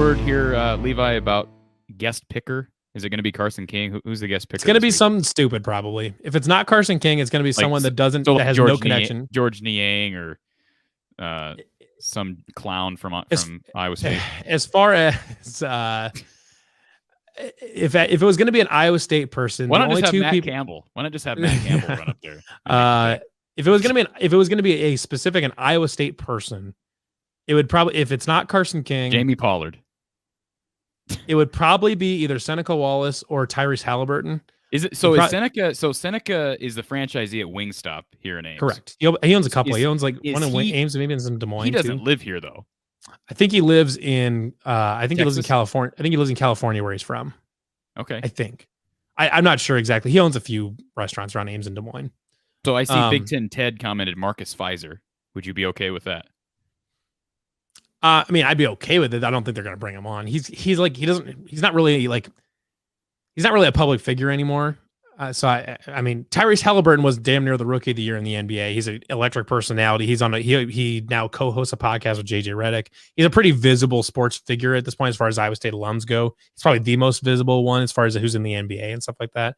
word here, Levi, about guest picker? Is it going to be Carson King? Who's the guest picker? It's going to be something stupid, probably. If it's not Carson King, it's going to be someone that doesn't, that has no connection. George Niang or some clown from Iowa State. As far as if it was going to be an Iowa State person, why not just have Matt Campbell? Why not just have Matt Campbell run up there? If it was going to be a specific an Iowa State person, it would probably, if it's not Carson King, Jamie Pollard. It would probably be either Seneca Wallace or Tyrese Halliburton. Is it so? Is Seneca? So Seneca is the franchisee at Wingstop here in Ames. Correct. He owns a couple. He owns like one in Ames, maybe in some Des Moines. He doesn't live here though. I think he lives in. I think Texas? He lives in California. I think he lives in California, where he's from. Okay. I think. I'm not sure exactly. He owns a few restaurants around Ames and Des Moines. So I see Big Ten Ted commented Marcus Pfizer. Would you be okay with that? I mean, I'd be okay with it. I don't think they're going to bring him on. He's not really a public figure anymore. So I mean, Tyrese Halliburton was damn near the rookie of the year in the NBA. He's an electric personality. He now co-hosts a podcast with JJ Redick. He's a pretty visible sports figure at this point, as far as Iowa State alums go. He's probably the most visible one as far as who's in the NBA and stuff like that.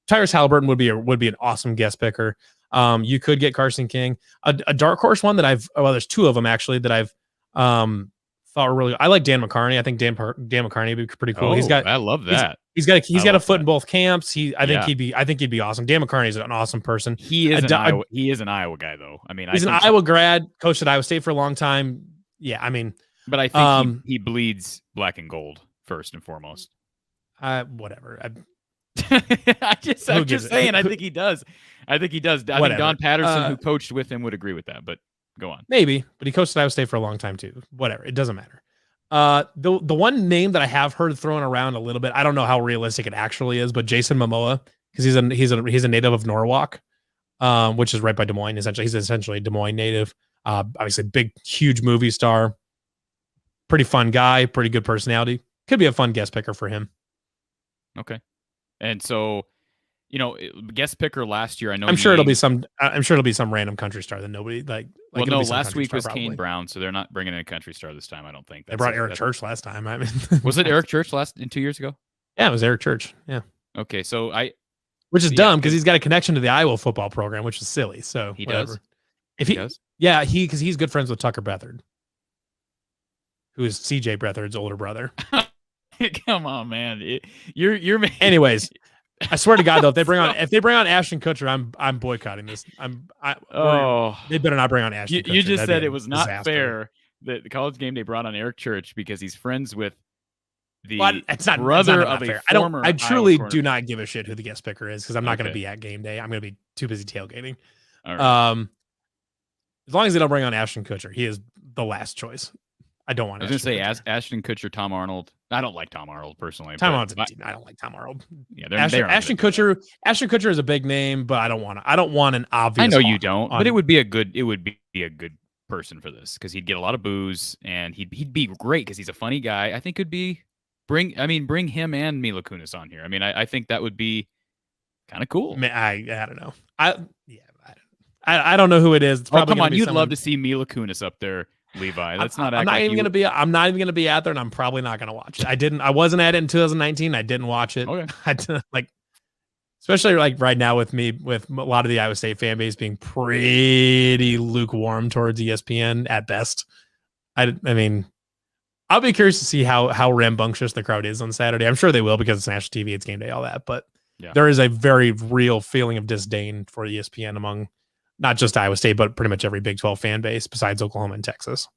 Tyrese Halliburton would be an awesome guest picker. You could get Carson King, a dark horse one that there's two of them actually that I've thought were really. I like Dan McCarney. I think Dan McCarney would be pretty cool. I love that. He's got a foot in both camps. I think he'd be awesome. Dan McCarney is an awesome person. He is an Iowa guy though. I mean, he's an Iowa grad, coached at Iowa State for a long time. Yeah, I mean, but I think he bleeds black and gold first and foremost. Whatever. I'm just saying. I think he does. I think Don Patterson, who coached with him, would agree with that. But go on. Maybe, but he coached at Iowa State for a long time too. Whatever. It doesn't matter. The one name that I have heard thrown around a little bit, I don't know how realistic it actually is, but Jason Momoa, because he's a native of Norwalk, which is right by Des Moines. He's essentially a Des Moines native. Obviously, big, huge movie star. Pretty fun guy. Pretty good personality. Could be a fun guest picker for him. Okay, and so. Guest picker last year. I know. I'm sure it'll be some random country star that nobody like. Well, no, last week was Kane Brown, so they're not bringing in a country star this time. I don't think they brought Eric Church last time. I mean, was it Eric Church 2 years ago? Yeah, it was Eric Church. Yeah. Okay, so which is dumb because he's got a connection to the Iowa football program, which is silly. So he whatever. does. He does. Yeah, because he's good friends with Tucker Beathard, who is CJ Beathard's older brother. Come on, man. You're. Anyways. I swear to God, though, if they bring on Ashton Kutcher, I'm boycotting this. They better not bring on Ashton Kutcher. You just said it was not fair that the College Game Day brought on Eric Church because he's friends with the brother of a former. I truly do not give a shit who the guest picker is because I'm not going to be at game day. I'm going to be too busy tailgating. All right. As long as they don't bring on Ashton Kutcher, he is the last choice. I don't want. I was going to say Ashton Kutcher, Tom Arnold. I don't like Tom Arnold personally. I don't like Tom Arnold. Yeah, Ashton Kutcher. Ashton Kutcher is a big name, but I don't want an obvious. I know you don't, but it would be a good person for this because he'd get a lot of booze and he'd be great because he's a funny guy. I think bring him and Mila Kunis on here. I mean, I think that would be kind of cool. I don't know. I don't know who it is. It's come on, you'd love to see Mila Kunis up there. Levi, I'm not even gonna be out there, and I'm probably not gonna watch it. I wasn't at it in 2019. I didn't watch it. Okay. I didn't, especially right now with a lot of the Iowa State fan base being pretty lukewarm towards ESPN at best. I mean, I'll be curious to see how rambunctious the crowd is on Saturday. I'm sure they will because it's national TV, it's game day, all that. But there is a very real feeling of disdain for ESPN among not just Iowa State, but pretty much every Big 12 fan base besides Oklahoma and Texas.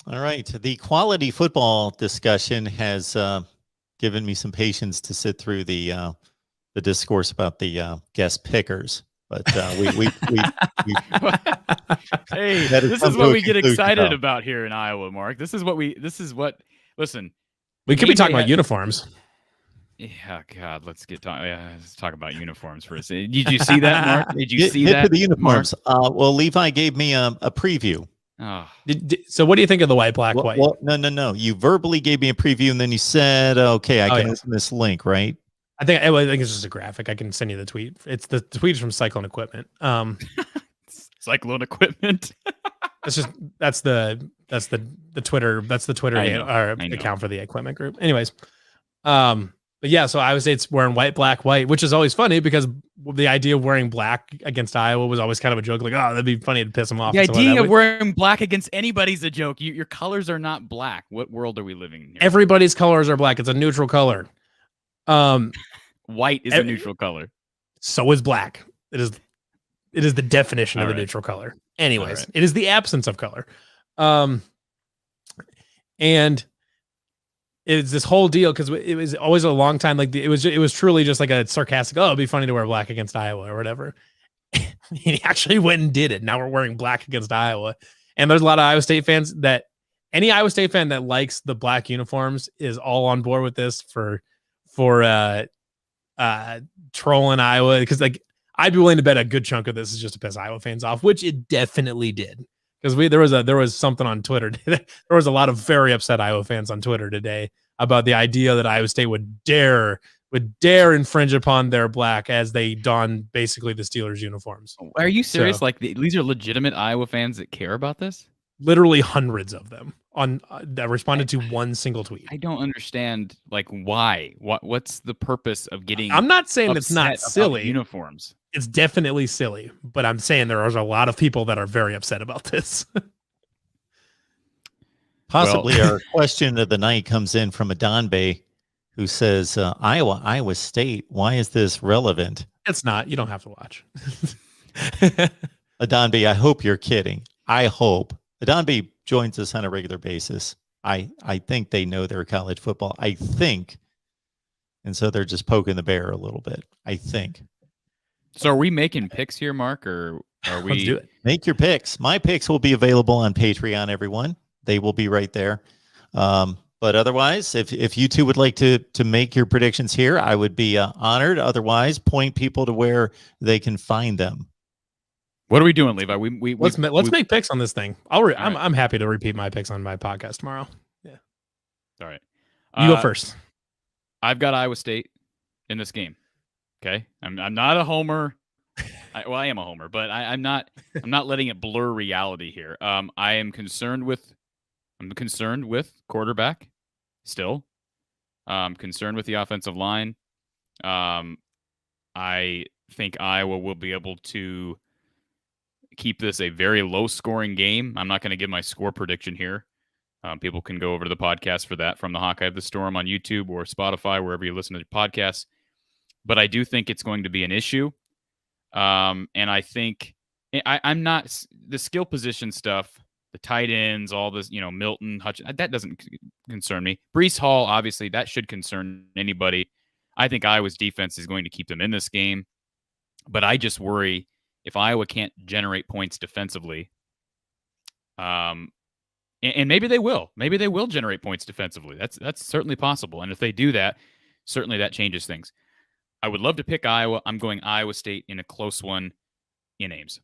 All right. The quality football discussion has given me some patience to sit through the discourse about the guest pickers. But hey, this is what we get excited about here in Iowa, Mark. Listen. We could be talking about uniforms. Yeah, God, let's talk about uniforms for a second. Did you see that, Mark? Did you see that? To the uniforms. Well, Levi gave me a preview. Oh. So what do you think of the white? Well, no. You verbally gave me a preview, and then you saed, okay, I can open this link, right? I think it's just a graphic. I can send you the tweet. It's the tweet from Cyclone Equipment. Cyclone Equipment. That's the That's the Twitter. That's the Twitter I know. account for the equipment group. Anyways, but yeah, so Iowa State's wearing white, black, white, which is always funny because the idea of wearing black against Iowa was always kind of a joke. Like, oh, that'd be funny to piss them off. The idea of wearing black against anybody's a joke. Your colors are not black. What world are we living in here? Everybody's colors are black. It's a neutral color. White is a neutral color. So is black. It is the definition of a neutral color. Anyways, it is the absence of color. And it's this whole deal because it was always a long time. Like it was truly just like a sarcastic, oh, it'd be funny to wear black against Iowa or whatever. He actually went and did it. Now we're wearing black against Iowa. And there's a lot of Iowa State fans that any Iowa State fan that likes the black uniforms is all on board with this for trolling Iowa. Because like I'd be willing to bet a good chunk of this is just to piss Iowa fans off, which it definitely did. Because there was something on Twitter. There was a lot of very upset Iowa fans on Twitter today about the idea that Iowa State would dare infringe upon their black as they don basically the Steelers uniforms. Are you serious? So, like these are legitimate Iowa fans that care about this? Literally hundreds of them that responded to one single tweet. I don't understand. Like why? What's the purpose of getting? I'm not saying it's not silly. Uniforms. It's definitely silly, but I'm saying there are a lot of people that are very upset about this. Possibly our question of the night comes in from Adonbe, who says, Iowa State, why is this relevant? It's not. You don't have to watch. Adonbe, I hope you're kidding. I hope. Adonbe joins us on a regular basis. I think they know their college football. I think. And so they're just poking the bear a little bit. I think. So are we making picks here, Mark, or are we? Let's do it. Make your picks. My picks will be available on Patreon, everyone. They will be right there. But otherwise, if you two would like to make your predictions here, I would be honored. Otherwise, point people to where they can find them. What are we doing, Levi? Let's make picks on this thing. I'm happy to repeat my picks on my podcast tomorrow. Yeah. All right. You go first. I've got Iowa State in this game. Okay. I'm not a homer. I am a homer, but I'm not letting it blur reality here. I'm concerned with quarterback still. Concerned with the offensive line. I think Iowa will be able to keep this a very low-scoring game. I'm not going to give my score prediction here. People can go over to the podcast for that, From the Hawkeye of the Storm on YouTube or Spotify, wherever you listen to podcasts. But I do think it's going to be an issue. And I think I'm not the skill position stuff, the tight ends, all this, Milton, Hutch, that doesn't concern me. Breece Hall, obviously, that should concern anybody. I think Iowa's defense is going to keep them in this game. But I just worry if Iowa can't generate points defensively. And maybe they will. Maybe they will generate points defensively. That's certainly possible. And if they do that, certainly that changes things. I would love to pick Iowa. I'm going Iowa State in a close one in Ames.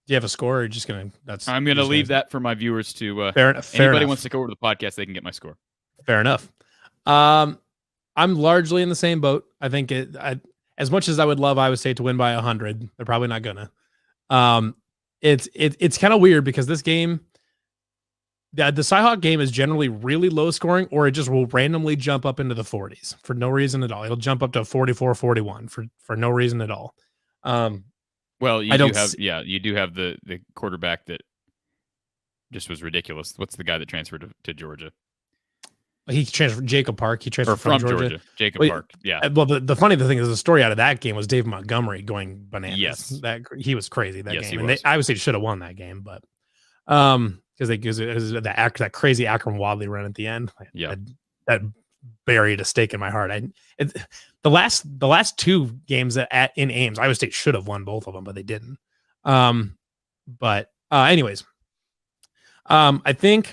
Do you have a score, or are you just going to... I'm going to leave that for my viewers to... Fair anybody enough. Wants to go over to the podcast, they can get my score. Fair enough. I'm largely in the same boat. I think as much as I would love Iowa State to win by 100, they're probably not going to. It's kind of weird because this game... The Cyhawk game is generally really low scoring, or it just will randomly jump up into the 40s for no reason at all. It'll jump up to 44, 41 for no reason at all. Well, you do have the quarterback that just was ridiculous. What's the guy that transferred to Georgia? He transferred Jacob Park. He transferred from Georgia. Jacob Park. Yeah. Well, the funny thing is the story out of that game was Dave Montgomery going bananas. Yes. That he was crazy that yes, game. And I would say should have won that game, but because it was that crazy Akron Wadley run at the end. Yeah. That buried a stake in my heart. The last two games in Ames, Iowa State should have won both of them, but they didn't. Anyways, I think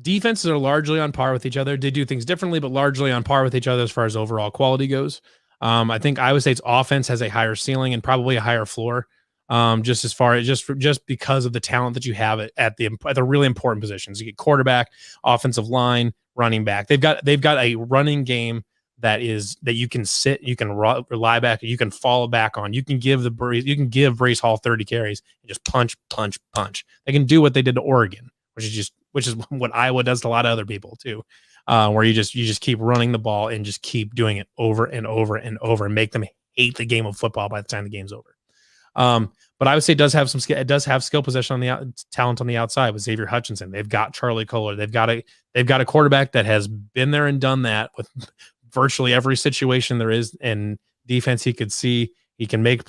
defenses are largely on par with each other. They do things differently, but largely on par with each other as far as overall quality goes. I think Iowa State's offense has a higher ceiling and probably a higher floor. Just because of the talent that you have at the really important positions. You get quarterback, offensive line, running back. They've got a running game that you can sit, you can rely back, you can fall back on. You can give Breece Hall 30 carries and just punch. They can do what they did to Oregon. which is what Iowa does to a lot of other people too, where you just keep running the ball and just keep doing it over and over and over and make them hate the game of football by the time the game's over. But I would say it does have some skill. It does have skill possession on the talent on the outside with Xavier Hutchinson. They've got Charlie Kohler. They've got a quarterback that has been there and done that with virtually every situation there is in defense. He could see, he can make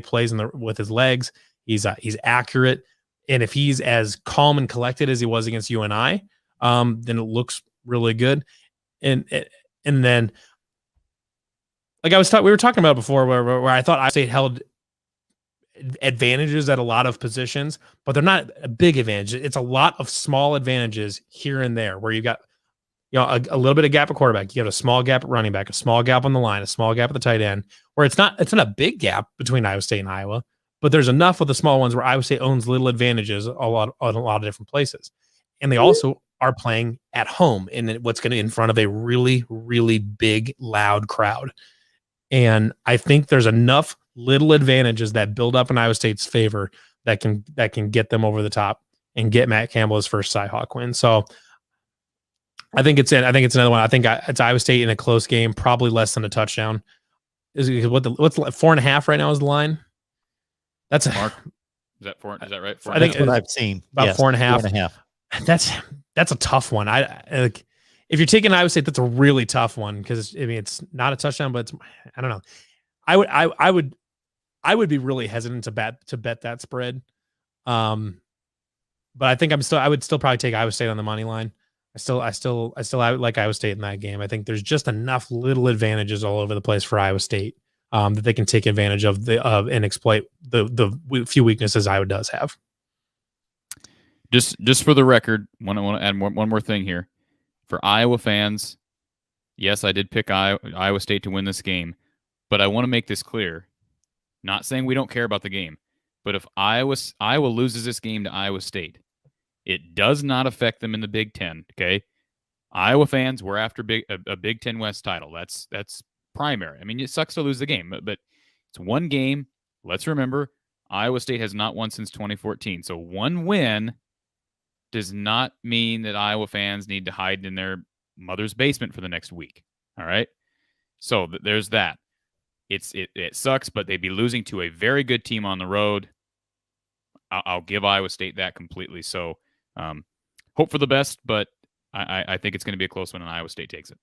plays with his legs. He's accurate. And if he's as calm and collected as he was against UNI, then it looks really good. And then, like we were talking about before, where I thought Iowa State held advantages at a lot of positions, but they're not a big advantage. It's a lot of small advantages here and there where you got, a little bit of gap at quarterback. You got a small gap at running back, a small gap on the line, a small gap at the tight end, where it's not a big gap between Iowa State and Iowa, but there's enough of the small ones where Iowa State owns little advantages a lot of different places. And they also are playing at home in front of a really, really big, loud crowd. And I think there's enough little advantages that build up in Iowa State's favor that can get them over the top and get Matt Campbell his first Cyhawk win. So I think it's another one. I think it's Iowa State in a close game, probably less than a touchdown. What's 4.5 right now is the line? That's Mark. Is that four? Is that right? I think That's what I've seen. About Yes, 4.5. 4.5. That's a tough one. If you're taking Iowa State, that's a really tough one because it's not a touchdown, but I don't know. I would be really hesitant to bet that spread. But I think I would still probably take Iowa State on the money line. I would like Iowa State in that game. I think there's just enough little advantages all over the place for Iowa State that they can take advantage of and exploit the few weaknesses Iowa does have. Just for the record, I want to add one more thing here. For Iowa fans, yes, I did pick Iowa State to win this game, but I want to make this clear. Not saying we don't care about the game, but if Iowa loses this game to Iowa State, it does not affect them in the Big Ten. Okay, Iowa fans, we're after a Big Ten West title. That's primary. I mean, it sucks to lose the game, but it's one game. Let's remember, Iowa State has not won since 2014. So one win does not mean that Iowa fans need to hide in their mother's basement for the next week. All right, so there's that. It sucks, but they'd be losing to a very good team on the road. I'll give Iowa State that completely. So hope for the best, but I think it's going to be a close one, and Iowa State takes it.